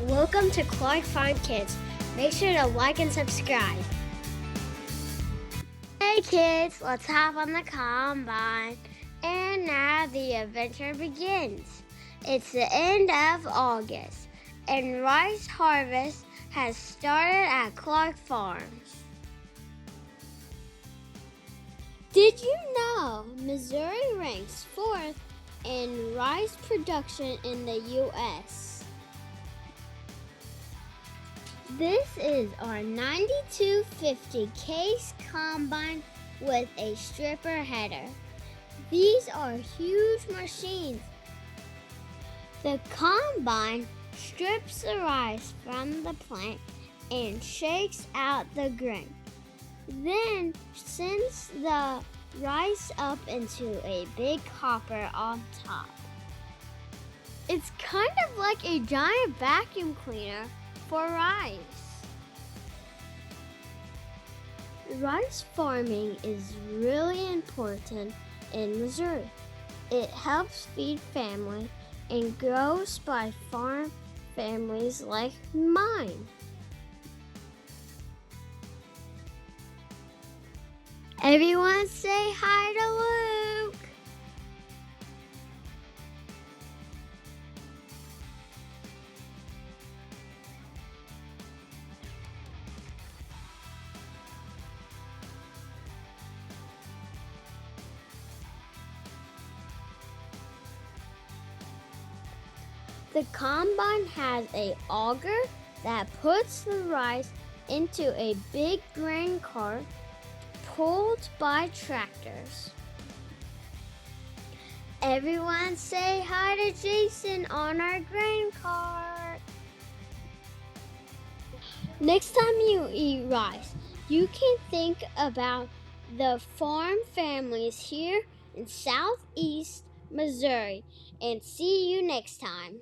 Welcome to Clark Farm Kids. Make sure to like and subscribe. Hey kids, let's hop on the combine. And now the adventure begins. It's the end of August, and rice harvest has started at Clark Farms. Did you know Missouri ranks 4th in rice production in the U.S.? This is our 9250 Case Combine with a stripper header. These are huge machines. The combine strips the rice from the plant and shakes out the grain. Then sends the rice up into a big hopper on top. It's kind of like a giant vacuum cleaner for rice. Rice farming is really important in Missouri. It helps feed families and grows by farm families like mine. Everyone say hi to Luke. The combine has an auger that puts the rice into a big grain cart pulled by tractors. Everyone say hi to Jason on our grain cart. Next time you eat rice, you can think about the farm families here in Southeast Missouri, and see you next time.